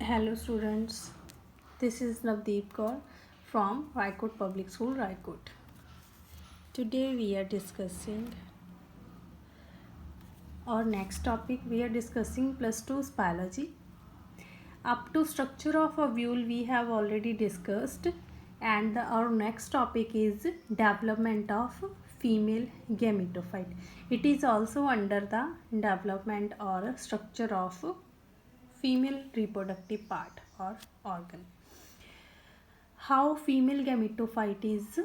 Hello students, this is Navdeep Kaur from Raikot Public School, Raikot. Today we are discussing our next topic. We are discussing plus 2's biology. Up to structure of a ovule we have already discussed, and our next topic is development of female gametophyte. It is also under the development or structure of female reproductive part or organ. How female gametophyte is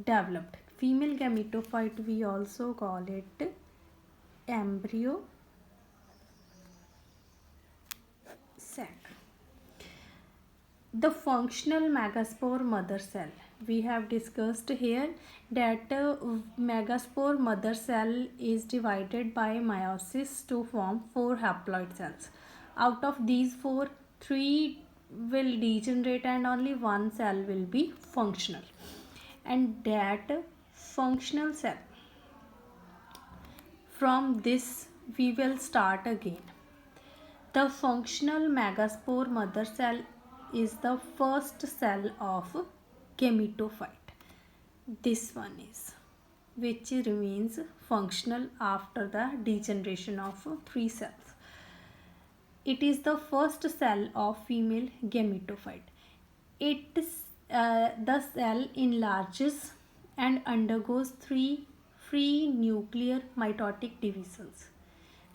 developed. Female gametophyte we also call it embryo sac. The functional megaspore mother cell. We have discussed here that megaspore mother cell is divided by meiosis to form 4 haploid cells. Out of these 4, 3 will degenerate and only 1 cell will be functional. And that functional cell, from this we will start again. The functional megaspore mother cell is the first cell of gametophyte. This one is, which remains functional after the degeneration of 3 cells. It is the first cell of female gametophyte. The cell enlarges and undergoes 3 free nuclear mitotic divisions.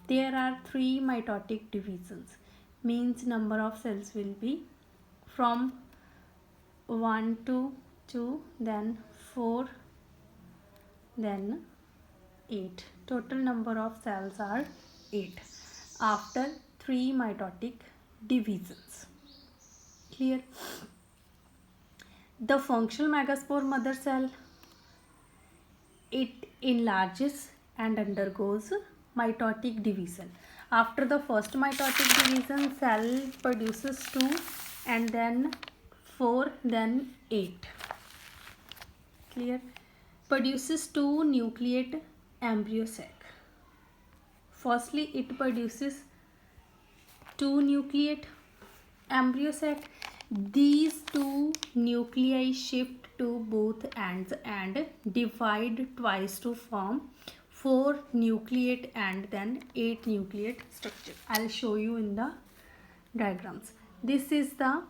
There are 3 mitotic divisions, means number of cells will be from 1 to 2, then 4, then 8. Total number of cells are 8 after 3 mitotic divisions. Clear? The functional megaspore mother cell, it enlarges and undergoes mitotic division. After the first mitotic division, cell produces 2 and then 4, then 8. Clear? Produces 2 nucleate embryo sac. Firstly, it produces 2 nucleate embryo sac. These 2 nuclei shift to both ends and divide twice to form 4 nucleate and then 8 nucleate structure. I'll show you in the diagrams. This is the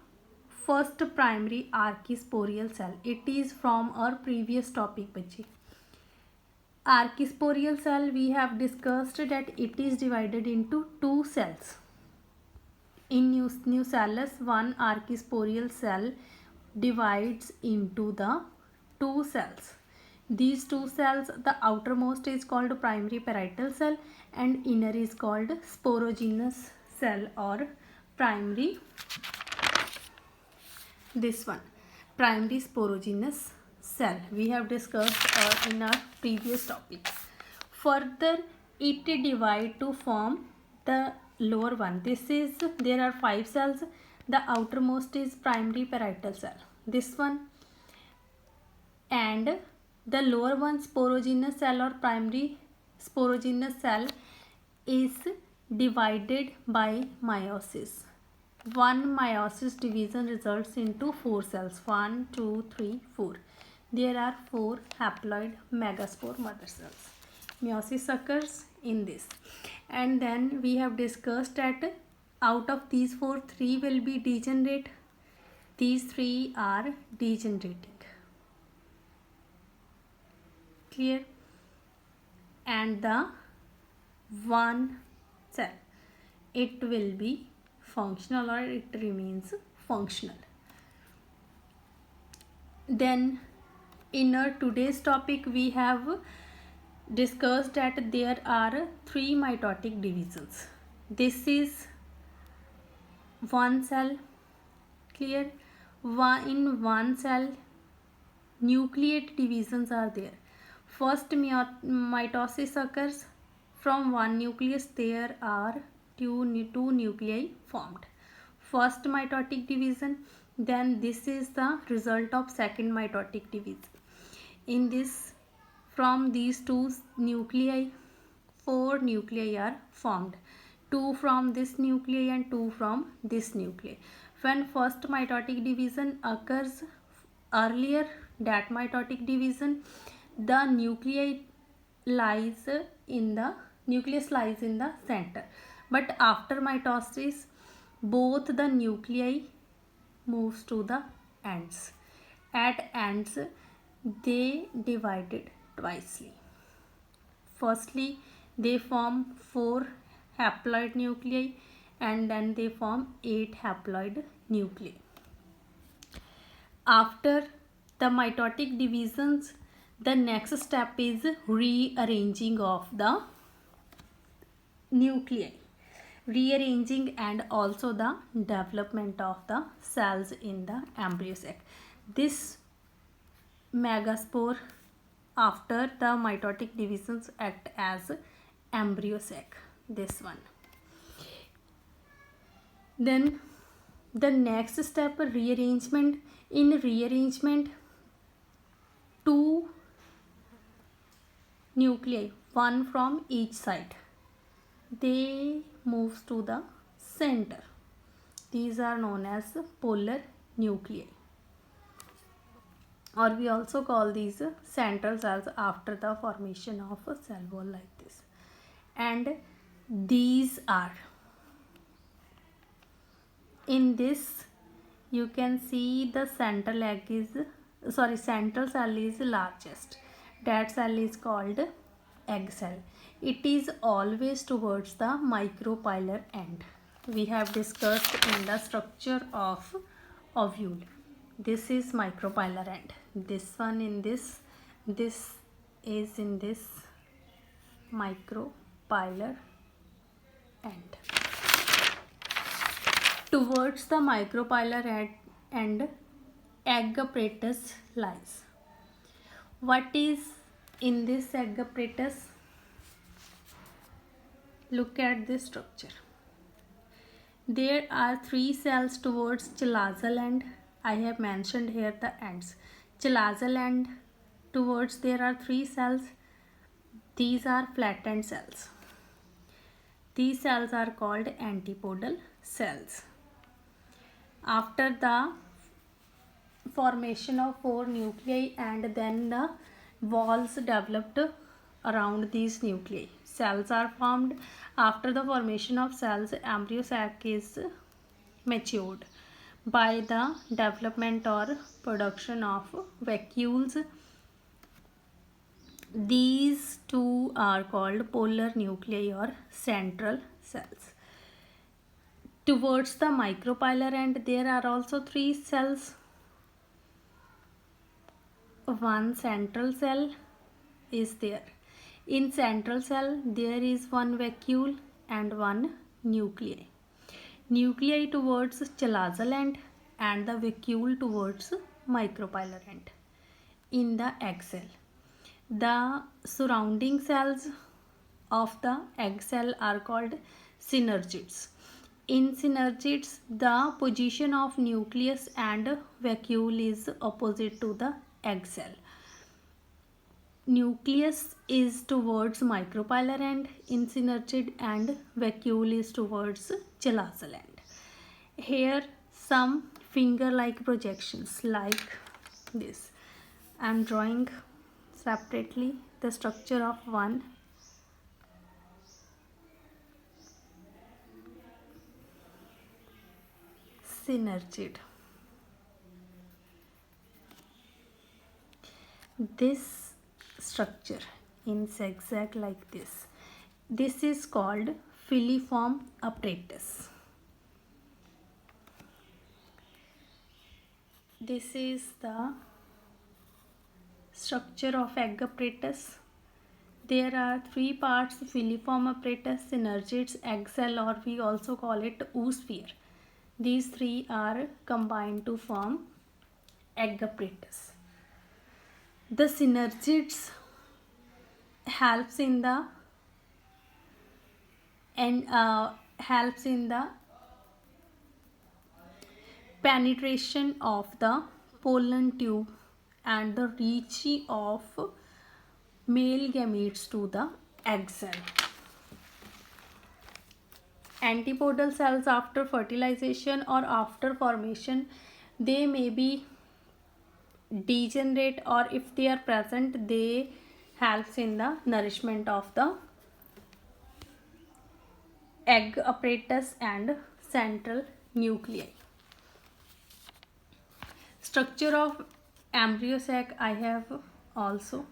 first primary archisporial cell. It is from our previous topic, bache. Archisporial cell, we have discussed that it is divided into 2 cells. In Nucellus, one archisporial cell divides into the 2 cells. These 2 cells, the outermost is called primary parietal cell and inner is called sporogenous cell or primary, this one, primary sporogenous cell. We have discussed in our previous topic. Further, it divides to form the lower one. This is, there are 5 cells. The outermost is primary parietal cell, this one, and the lower one, sporogenous cell or primary sporogenous cell, is divided by meiosis. One meiosis division results into 4 cells, 1, 2, 3, 4. There are 4 haploid megaspore mother cells. Meiosis occurs in this, and then we have discussed that out of these 4, 3 will be degenerate. These 3 are degenerating. Clear? And the one cell, it will be functional or it remains functional. Then in our today's topic we have discussed that there are 3 mitotic divisions. This is one cell. Clear? In one cell, nucleate divisions are there. First mitosis occurs. From one nucleus there are two nuclei formed. First mitotic division, then this is the result of second mitotic division. In this, from these 2 nuclei, 4 nuclei are formed. 2 from this nuclei and 2 from this nuclei. When first mitotic division occurs, earlier that mitotic division, the nucleus lies in the center, but after mitosis both the nuclei moves to the ends. At ends they divided twicely. Firstly they form 4 haploid nuclei and then they form 8 haploid nuclei. After the mitotic divisions, the next step is rearranging of the nuclei, rearranging and also the development of the cells in the embryo sac. This megaspore after the mitotic divisions act as embryo sac, this one. Then the next step, rearrangement. In rearrangement, 2 nuclei, one from each side, they moves to the center. These are known as polar nuclei, or we also call these central cells after the formation of a cell wall like this. And these are, in this you can see the central central cell is largest. That cell is called egg cell. It is always towards the micropylar end. We have discussed in the structure of ovule. This is micropylar end. This one in this is in this micropylar end. Towards the micropylar end, egg apparatus lies. What is in this egg apparatus? Look at this structure. There are 3 cells towards chalazal end. I have mentioned here the ends. Chalazal end towards there are 3 cells. These are flattened cells. These cells are called antipodal cells. After the formation of 4 nuclei and then the walls developed around these nuclei, cells are formed. After the formation of cells, embryo sac is matured by the development or production of vacuoles. These 2 are called polar nuclei or central cells. Towards the micropylar end, there are also 3 cells. One central cell is there. In central cell, there is one vacuole and one nuclei. Nuclei towards chalazal end and the vacuole towards micropylar end. In the egg cell, the surrounding cells of the egg cell are called synergids. In synergids, the position of nucleus and vacuole is opposite to the egg cell. Nucleus is towards micropylar end in synergid and vacuole is towards chalazal end. Here some finger-like projections like this. I am drawing separately the structure of one synergid. This structure in zigzag like this. This is called filiform apparatus. This is the structure of egg apparatus. There are 3 parts: filiform apparatus, synergids, egg cell, or we also call it oosphere. These 3 are combined to form egg apparatus. The synergids helps in the penetration of the pollen tube and the reach of male gametes to the egg cell. Antipodal cells after fertilization or after formation, they may be degenerate, or if they are present, they helps in the nourishment of the egg apparatus and central nuclei. Structure of embryo sac I have also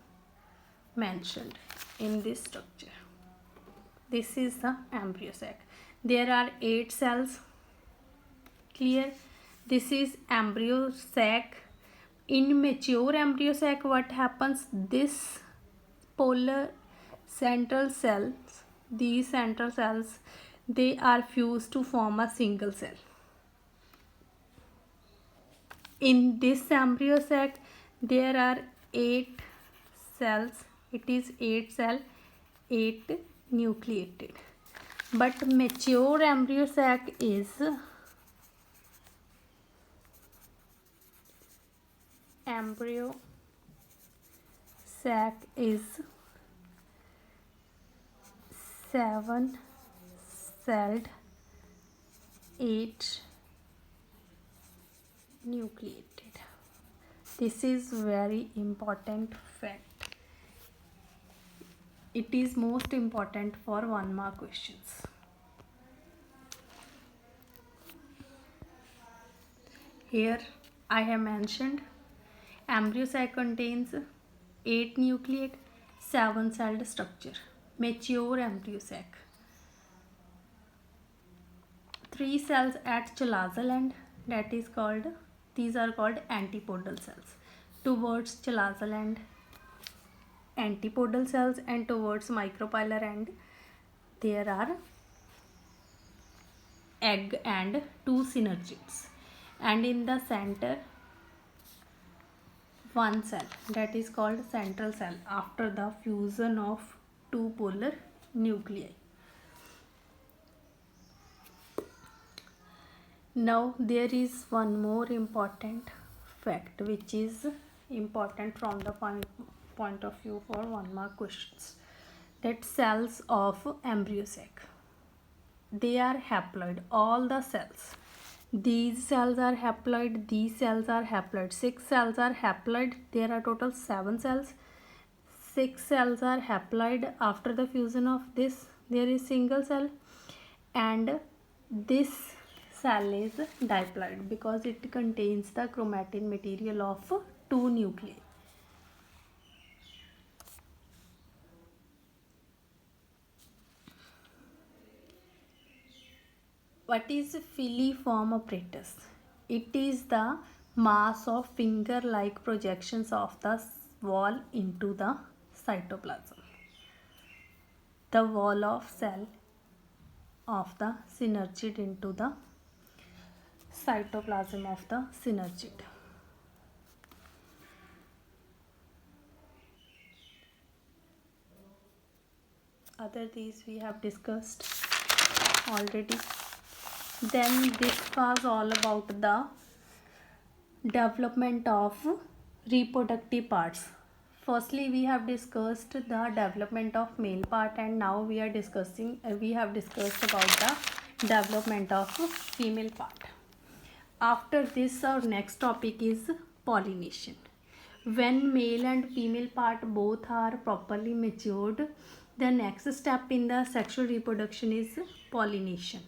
mentioned in this structure. This is the embryo sac. There are 8 cells. Clear? This is embryo sac. In mature embryo sac, what happens? This polar central cells, these central cells, they are fused to form a single cell. In this embryo sac, there are 8 cells. It is 8 cell, 8 nucleated. But mature embryo sac is embryo sac is 7 celled, 8 nucleated. This is very important fact. It is most important for 1 mark questions. Here I have mentioned embryo sac contains 8 nucleate, 7 celled structure. Mature embryo sac, 3 cells at chalazal end, that is called, these are called antipodal cells. Towards chalazal end, antipodal cells, and towards micropylar end, there are egg and 2 synergids. And in the center, 1 cell, that is called central cell after the fusion of 2 polar nuclei. Now there is one more important fact which is important from the point of view for 1 mark questions, that cells of embryo sac, they are haploid. All the cells, these cells are haploid, these cells are haploid. 6 cells are haploid. There are total 7 cells. 6 cells are haploid. After the fusion of this, there is single cell, and this cell is diploid because it contains the chromatin material of 2 nuclei. What is filiform apparatus? It is the mass of finger-like projections of the wall into the cytoplasm. The wall of cell of the synergid into the cytoplasm of the synergid. Other these we have discussed already. Then this was all about the development of reproductive parts. Firstly, we have discussed the development of male part, and now we have discussed about the development of female part. After this, our next topic is pollination. When male and female part both are properly matured, the next step in the sexual reproduction is pollination.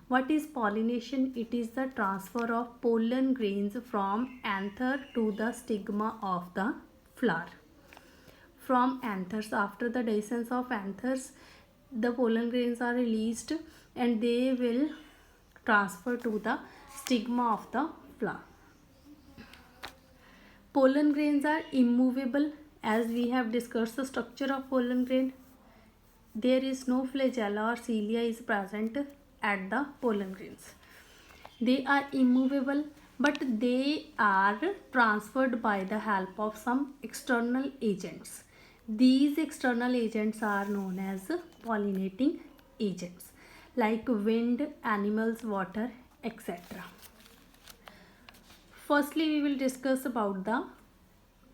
What is pollination? It is the transfer of pollen grains from anther to the stigma of the flower. From anthers, after the dehiscence of anthers, the pollen grains are released and they will transfer to the stigma of the flower. Pollen grains are immovable, as we have discussed the structure of pollen grain. There is no flagella or cilia is present at the pollen grains. They are immovable, but they are transferred by the help of some external agents. These external agents are known as pollinating agents, like wind, animals, water, etc. Firstly, we will discuss about the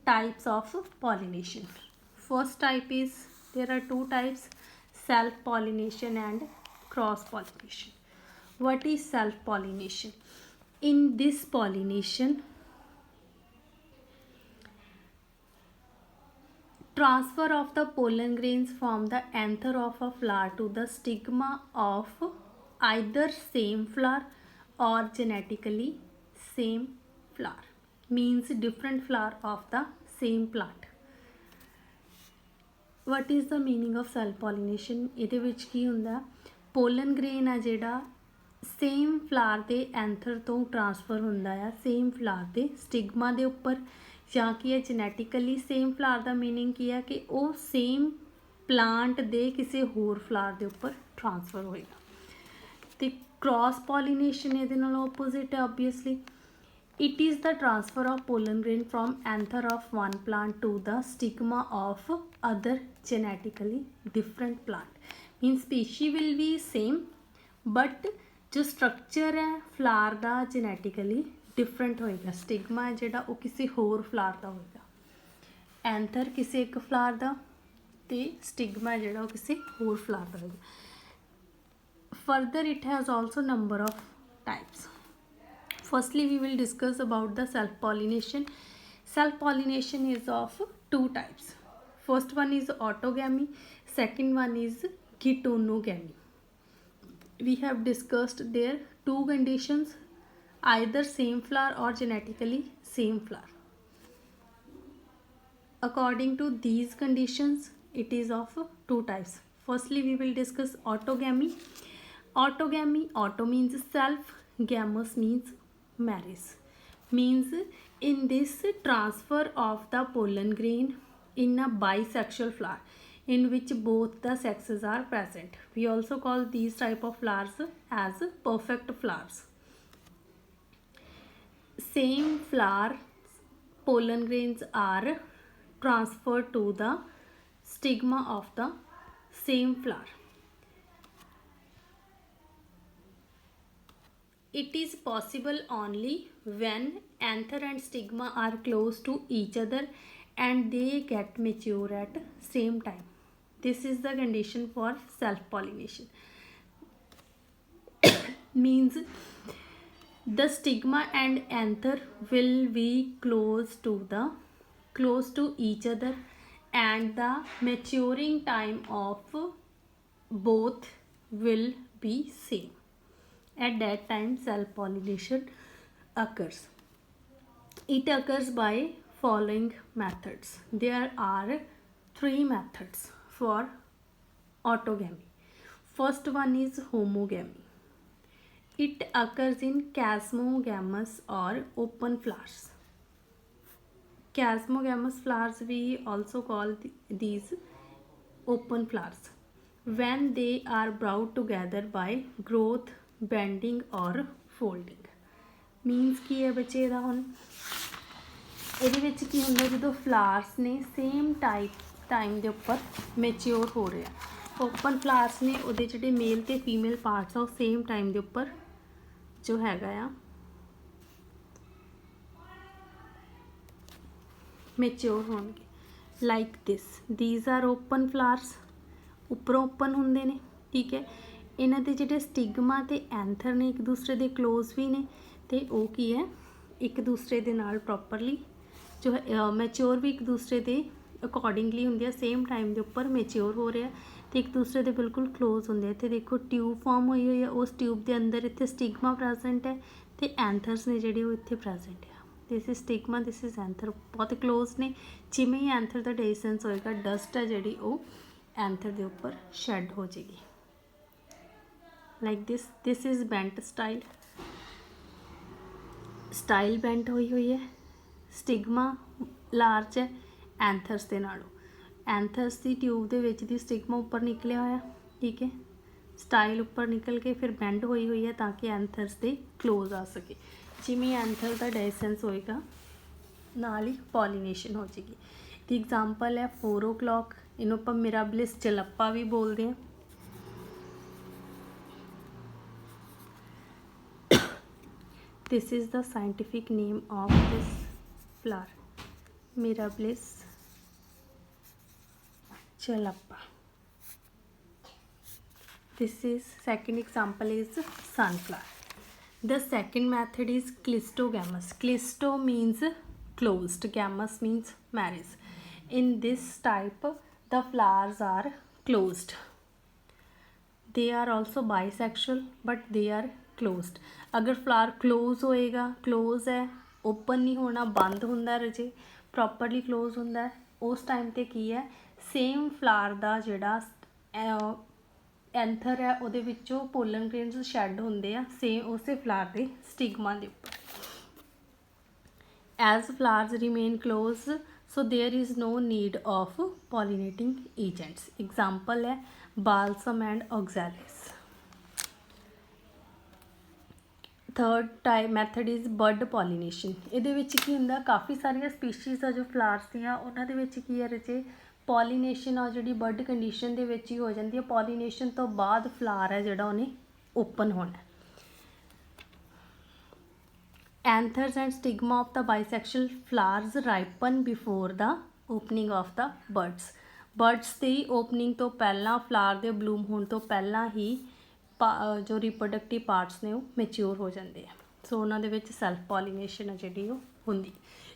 types of pollination. First type is, there are 2 types, self pollination and cross pollination. What is self pollination? In this pollination, transfer of the pollen grains from the anther of a flower to the stigma of either same flower or genetically same flower, means different flower of the same plant. What is the meaning of self pollination? ਇਹਦੇ ਵਿੱਚ ਕੀ ਹੁੰਦਾ, pollen grain ਆ ਜਿਹੜਾ same ਫਲਾਰ ਦੇ ਐਂਥਰ ਤੋਂ transfer ਹੁੰਦਾ ਆ same ਫਲਾਰ ਦੇ ਸਟਿਗਮਾ ਦੇ ਉੱਪਰ, ਜਾਂ ਕੀ ਹੈ ਜੈਨੇਟਿਕਲੀ ਸੇਮ ਫਲਾਰ ਦਾ ਮੀਨਿੰਗ ਕੀ ਹੈ ਕਿ ਉਹ ਸੇਮ ਪਲਾਂਟ ਦੇ ਕਿਸੇ ਹੋਰ ਫਲਾਰ ਦੇ ਉੱਪਰ ਟਰਾਂਸਫਰ ਹੋਏਗਾ। ਤੇ ਕ੍ਰਾਸ ਪੋਲੀਨੇਸ਼ਨ ਇਹਦੇ ਨਾਲ ਆਪੋਜ਼ਿਟ ਹੈ obviously. It is the transfer of pollen grain from anther of one plant to the stigma of other genetically different plant. Means species will be same, but जो structure है flower ਦਾ genetically different होएगा। stigma है ਜਿਹੜਾ ਉਹ ਕਿਸੇ ਹੋਰ flower ਦਾ ਹੋਏਗਾ। anther ਕਿਸੇ ਇੱਕ flower ਦਾ ਤੇ stigma ਹੈ ਜਿਹੜਾ ਉਹ ਕਿਸੇ ਹੋਰ flower ਦਾ ਹੋਏਗਾ। Further it has also number of types. Firstly, we will discuss about the self pollination. Self pollination is of two types. First one is autogamy, second one is geitonogamy. We have discussed there two conditions, either same flower or genetically same flower. According to these conditions, it is of two types. Firstly, we will discuss autogamy. Autogamy, auto means self, gamous means marriage, means in this transfer of the pollen grain in a bisexual flower in which both the sexes are present. We also call these type of flowers as perfect flowers. Same flower pollen grains are transferred to the stigma of the same flower. It is possible only when anther and stigma are close to each other and they get mature at same time. This is the condition for self pollination. Means the stigma and anther will be close to each other and the maturing time of both will be same. At that time self pollination occurs. It occurs by following methods. There are three methods for autogamy. First one is homogamy. It occurs in chasmogamous or open flowers. Chasmogamous flowers we also call these open flowers when they are brought together by growth, bending or folding. Means ਕੀ ਹੈ ਬੱਚੇ ਇਹਦਾ ਹੁਣ ਇਹਦੇ ਵਿੱਚ ਕੀ ਹੁੰਦਾ ਜਦੋਂ flowers ਨੇ same time ਦੇ ਉੱਪਰ ਮੈਚਿਓਰ ਹੋ ਰਹੇ ਆ। ਓਪਨ ਫਲਾਵਰਸ ਨੇ ਉਹਦੇ ਜਿਹੜੇ ਮੇਲ ਤੇ ਫੀਮੇਲ ਪਾਰਟਸ ਆ ਉਹ ਸੇਮ ਟਾਈਮ ਦੇ ਉੱਪਰ ਜੋ ਹੈਗਾ ਆ ਮੈਚਿਓਰ ਹੋਣਗੇ। Like these are open flowers, ਉੱਪਰੋਂ ਓਪਨ ਹੁੰਦੇ ਨੇ, ਠੀਕ ਹੈ। ਇਹਨਾਂ ਦੇ ਜਿਹੜੇ ਸਟਿਗਮਾ ਤੇ ਐਂਥਰ ਨੇ ਇੱਕ ਦੂਸਰੇ ਦੇ ਕਲੋਜ਼ ਵੀ ਨੇ ਤੇ ਉਹ ਕੀ ਹੈ ਇੱਕ ਦੂਸਰੇ ਦੇ ਨਾਲ ਪ੍ਰੋਪਰਲੀ ਜੋ ਹੈ ਮੈਚਿਓਰ ਵੀ ਇੱਕ ਦੂਸਰੇ ਦੇ ਅਕੋਰਡਿੰਗਲੀ ਹੁੰਦੇ ਆ, ਸੇਮ ਟਾਈਮ ਦੇ ਉੱਪਰ ਮੈਚਿਓਰ ਹੋ ਰਿਹਾ ਤੇ ਇੱਕ ਦੂਸਰੇ ਦੇ ਬਿਲਕੁਲ ਕਲੋਜ਼ ਹੁੰਦੇ ਆ। ਇੱਥੇ ਦੇਖੋ ਟਿਊਬ ਫਾਰਮ ਹੋਈ ਹੋਈ ਆ, ਉਸ ਟਿਊਬ ਦੇ ਅੰਦਰ ਇੱਥੇ ਸਟਿਗਮਾ ਪ੍ਰੈਜ਼ੈਂਟ ਹੈ ਤੇ ਐਂਥਰਸ ਨੇ ਜਿਹੜੇ ਉਹ ਇੱਥੇ ਪ੍ਰੈਜ਼ੈਂਟ ਆ। This is stigma, this is anther, ਬਹੁਤ ਕਲੋਜ਼ ਨੇ। ਜਿਵੇਂ ਹੀ ਐਂਥਰ ਦਾ ਡਿਸਟੈਂਸ ਹੋਏਗਾ ਡਸਟ ਹੈ ਜਿਹੜੀ ਉਹ ਐਂਥਰ ਦੇ ਉੱਪਰ ਸ਼ੈਡ ਹੋ ਜਾਏਗੀ। like this is bent style bent ਹੋਈ ਹੋਈ ਹੈ। ਸਟਿਗਮਾ ਲਾਰਜ ਹੈ ਐਂਥਰਸ ਦੇ ਨਾਲੋਂ, ਐਂਥਰਸ ਦੀ ਟਿਊਬ ਦੇ ਵਿੱਚ ਦੀ ਸਟਿਗਮਾ ਉੱਪਰ ਨਿਕਲਿਆ ਹੋਇਆ, ਠੀਕ ਹੈ। ਸਟਾਈਲ ਉੱਪਰ ਨਿਕਲ ਕੇ ਫਿਰ ਬੈਂਡ ਹੋਈ ਹੋਈ ਹੈ ਤਾਂ ਕਿ ਐਂਥਰਸ ਦੇ ਕਲੋਜ਼ ਆ ਸਕੇ। ਜਿਵੇਂ ਐਂਥਰ ਦਾ ਡਿਸਟੈਂਸ ਹੋਏਗਾ ਨਾਲ ਹੀ ਪੋਲੀਨੇਸ਼ਨ ਹੋ ਜਾਏਗੀ। ਦੀ ਐਗਜ਼ਾਮਪਲ ਹੈ 4 o'clock, ਇਹਨੂੰ ਆਪਾਂ ਮਿਰਾਬਲਿਸ ਜਲੱਪਾ ਵੀ ਬੋਲਦੇ ਹਾਂ। This is the scientific name of this flower, Mirabilis jalapa. This is second example is sunflower. The second method is cleistogamous. Cleisto means closed, gamous means marriage. In this type the flowers are closed. They are also bisexual but they are closed. अगर flower close होएगा, close है, open नहीं होना, बंद होंदा रजे, properly close होंदा है, उस टाइम ते की है सेम फ्लावर दा जिहड़ा एंथर है ਉਹਦੇ ਵਿੱਚੋਂ ਪੋਲਨ ਗ੍ਰੇਨਸ ਸ਼ੈਡ ਹੁੰਦੇ ਆ ਸੇਮ ਉਸੇ ਫਲਾਰ ਦੇ ਸਟਿਗਮਾ ਦੇ ਉੱਪਰ. As flowers remain closed, so there is no need of pollinating agents. Example है balsam and oxalis. Third type method is bud pollination. ਇਹਦੇ ਵਿੱਚ ਕੀ ਹੁੰਦਾ, ਕਾਫੀ ਸਾਰੀਆਂ ਸਪੀਸ਼ੀਜ਼ ਆ ਜੋ ਫਲਾਵਰਸ ਦੀਆਂ, ਉਹਨਾਂ ਦੇ ਵਿੱਚ ਕੀ ਹੈ ਰਚੇ ਪੋਲੀਨੇਸ਼ਨ ਆ ਜਿਹੜੀ ਬਰਡ ਕੰਡੀਸ਼ਨ ਦੇ ਵਿੱਚ ਹੀ ਹੋ ਜਾਂਦੀ ਹੈ. ਪੋਲੀਨੇਸ਼ਨ ਤੋਂ ਬਾਅਦ ਫਲਾਰ ਹੈ ਜਿਹੜਾ ਉਹਨੇ ਓਪਨ ਹੋਣਾ. Anthers and stigma of the bisexual flowers ripen before the opening of the buds. Buds the opening ਤੋਂ ਪਹਿਲਾਂ, ਫਲਾਰ ਦੇ ਬਲੂਮ ਹੋਣ ਤੋਂ ਪਹਿਲਾਂ ਹੀ ਜੋ ਰਿਪਰੋਡਕਟਿਵ ਪਾਰਟਸ ਨੇ ਉਹ ਮੈਚਿਓਰ ਹੋ ਜਾਂਦੇ ਆ. ਸੋ ਉਹਨਾਂ ਦੇ ਵਿੱਚ ਸੈਲਫ ਪੋਲੀਨੇਸ਼ਨ ਆ ਜਿਹੜੀ ਉਹ ਹੁੰਦੀ.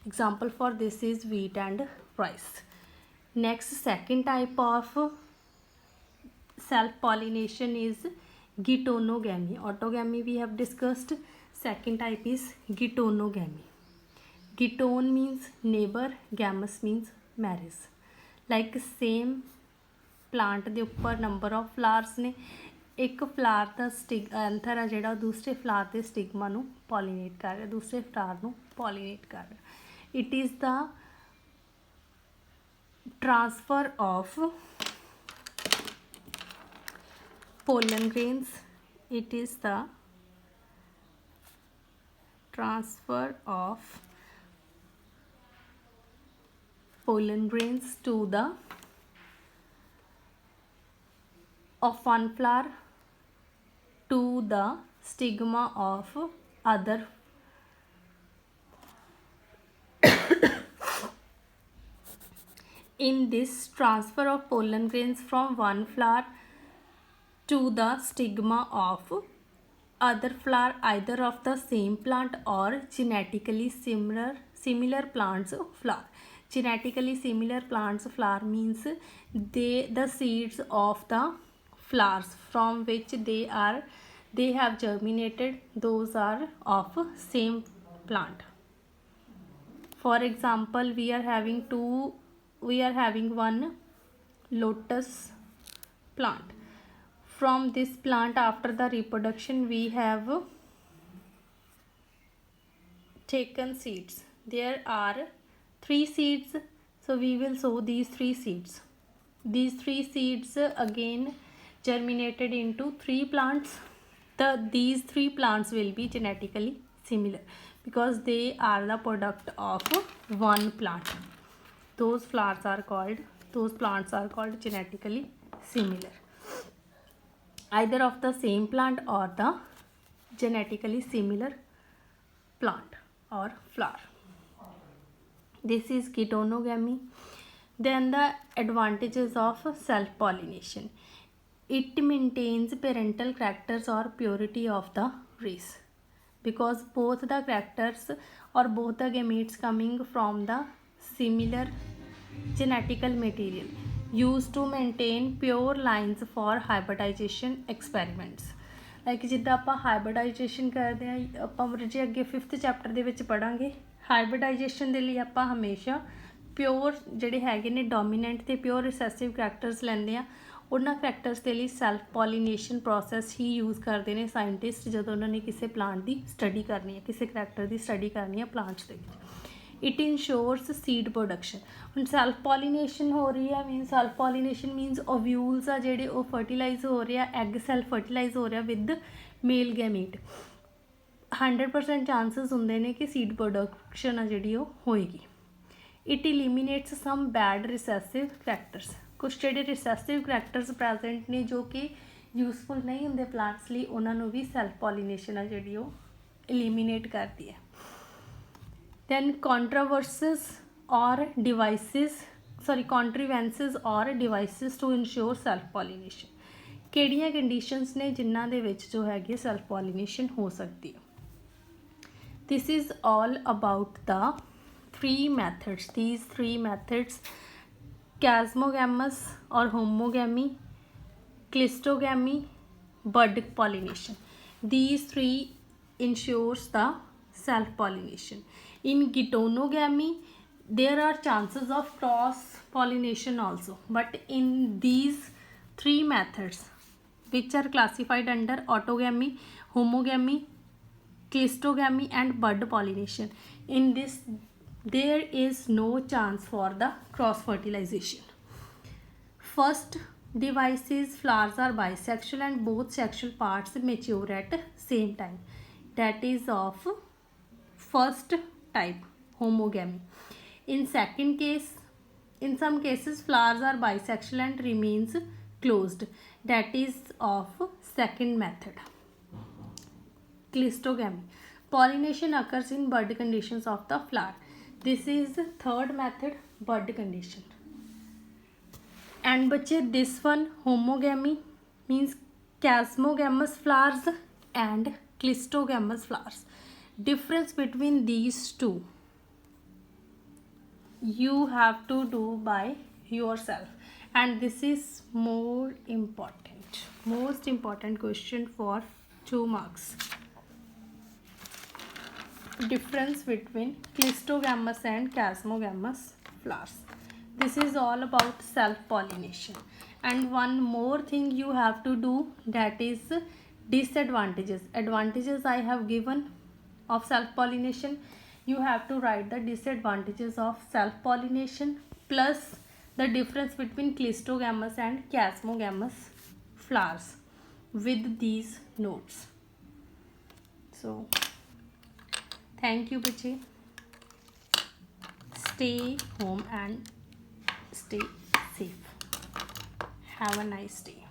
Example for this is wheat and rice. Next, second type of self pollination is geitonogamy. Autogamy we have discussed. Second type is geitonogamy. Geiton means neighbor, gamous means marriage. Like same plant ਦੇ ਉੱਪਰ number of flowers ਨੇ, ਇੱਕ ਫਲਾਰ ਦਾ ਐਂਥਰ ਆ ਜਿਹੜਾ ਦੂਸਰੇ ਫਲਾਰ ਦੇ stigma ਨੂੰ ਪੋਲੀਨੇਟ ਕਰ ਰਿਹਾ, ਦੂਸਰੇ ਫਲਾਰ ਨੂੰ ਪੋਲੀਨੇਟ ਕਰ ਰਿਹਾ. It is the transfer of pollen grains. It is the transfer of pollen grains to the of one flower to the stigma of other. In this transfer of pollen grains from one flower to the stigma of other flower, either of the same plant or genetically similar plants flower. Genetically similar plants flower means the seeds of the flowers from which they have germinated, those are of same plant. For example, we are having one lotus plant. From this plant, after the reproduction, we have taken seeds. There are 3 seeds, so we will sow these 3 seeds. These 3 seeds again germinated into 3 plants. These 3 plants will be genetically similar because they are the product of one plant. Those plants are called genetically similar, either of the same plant or the genetically similar plant or flower. This is geitonogamy. Then the advantages of self pollination. It maintains parental characters or purity of the race, because both the characters or both the gametes coming from the similar genetical material used to maintain pure lines for hybridization experiments. Like ਜਿੱਦਾਂ ਆਪਾਂ hybridisation ਕਰਦੇ ਹਾਂ, ਆਪਾਂ ਜੇ ਅੱਗੇ 5th chapter ਦੇ ਵਿੱਚ ਪੜਾਂਗੇ, hybridisation ਦੇ ਲਈ ਆਪਾਂ ਹਮੇਸ਼ਾ ਪਿਓਰ ਜਿਹੜੇ ਹੈਗੇ ਨੇ ਡੋਮੀਨੈਂਟ ਤੇ ਪਿਓਰ ਰਿਸੈਸਿਵ ਕਰੈਕਟਰਸ ਲੈਂਦੇ ਆ. ਉਹਨਾਂ ਕਰੈਕਟਰਸ ਦੇ ਲਈ ਸੈਲਫ ਪੋਲੀਨੇਸ਼ਨ ਪ੍ਰੋਸੈਸ ਹੀ ਯੂਜ਼ ਕਰਦੇ ਨੇ ਸਾਇੰਟਿਸਟ ਜਦੋਂ ਉਹਨਾਂ ਨੇ ਕਿਸੇ ਪਲਾਂਟ ਦੀ ਸਟੱਡੀ ਕਰਨੀ ਹੈ, ਕਿਸੇ ਕਰੈਕਟਰ ਦੀ ਸਟੱਡੀ ਕਰਨੀ ਹੈ ਪਲਾਂਟਸ ਦੇ ਵਿੱਚ. It ensures seed production. ਹੁਣ ਸੈਲਫ ਪੋਲੀਨੇਸ਼ਨ ਹੋ ਰਹੀ ਹੈ, ਮੀਨਸ ਸੈਲਫ ਪੋਲੀਨੇਸ਼ਨ ਮੀਨਸ ਓਵਿਊਲਸ ਆ ਜਿਹੜੇ ਉਹ ਫਰਟੀਲਾਈਜ਼ ਹੋ ਰਹੇ ਆ, ਐਗ ਸੈਲ ਫਰਟੀਲਾਈਜ਼ ਹੋ ਰਿਹਾ ਵਿਦ ਮੇਲ ਗੈਮੀਟ. 100% ਚਾਂਸਸ ਹੁੰਦੇ ਨੇ ਕਿ ਸੀਡ ਪ੍ਰੋਡਕਸ਼ਨ ਆ ਜਿਹੜੀ ਉਹ ਹੋਏਗੀ. It eliminates some bad recessive characters. ਕੁਛ ਜਿਹੜੇ ਰਿਸੈਸਿਵ ਕਰੈਕਟਰਸ ਪ੍ਰੈਜ਼ੈਂਟ ਨੇ ਜੋ ਕਿ ਯੂਜ਼ਫੁਲ ਨਹੀਂ ਹੁੰਦੇ ਪਲਾਂਟਸ ਲਈ, ਉਹਨਾਂ ਨੂੰ ਵੀ ਸੈਲਫ ਪੋਲੀਨੇਸ਼ਨ ਆ ਜਿਹੜੀ ਉਹ ਇਲੀਮੀਨੇਟ ਕਰਦੀ ਹੈ. Then contrivances or devices to ensure self pollination. ਕਿਹੜੀਆਂ ਕੰਡੀਸ਼ਨਸ ਨੇ ਜਿਨ੍ਹਾਂ ਦੇ ਵਿੱਚ ਜੋ ਹੈਗੀ ਸੈਲਫ ਪੋਲੀਨੇਸ਼ਨ ਹੋ ਸਕਦੀ ਹੈ। This is all about the three methods. These three methods, chasmogamous or homogamy, cleistogamy, bud pollination. These three ensures the self pollination. In geitonogamy there are chances of cross pollination also, but in these three methods which are classified under autogamy, homogamy, cleistogamy and bud pollination, in this there is no chance for the cross fertilization. First device is flowers are bisexual and both sexual parts mature at same time. That is of first type, homogamy. In second case, in some cases flowers are bisexual and remains closed. That is of second method, cleistogamy. Pollination occurs in bud conditions of the flower. This is third method, bud condition. And बच्चे this one homogamy means chasmogamous flowers and cleistogamous flowers. Difference between these two you have to do by yourself, and this is most important question for 2 marks. Difference between cleistogamous and chasmogamous flowers. This is all about self pollination. And one more thing you have to do, that is disadvantages. Advantages I have given of self pollination. You have to write the disadvantages of self pollination plus the difference between cleistogamous and chasmogamous flowers with these notes. So thank you बच्चे. Stay home and stay safe. Have a nice day.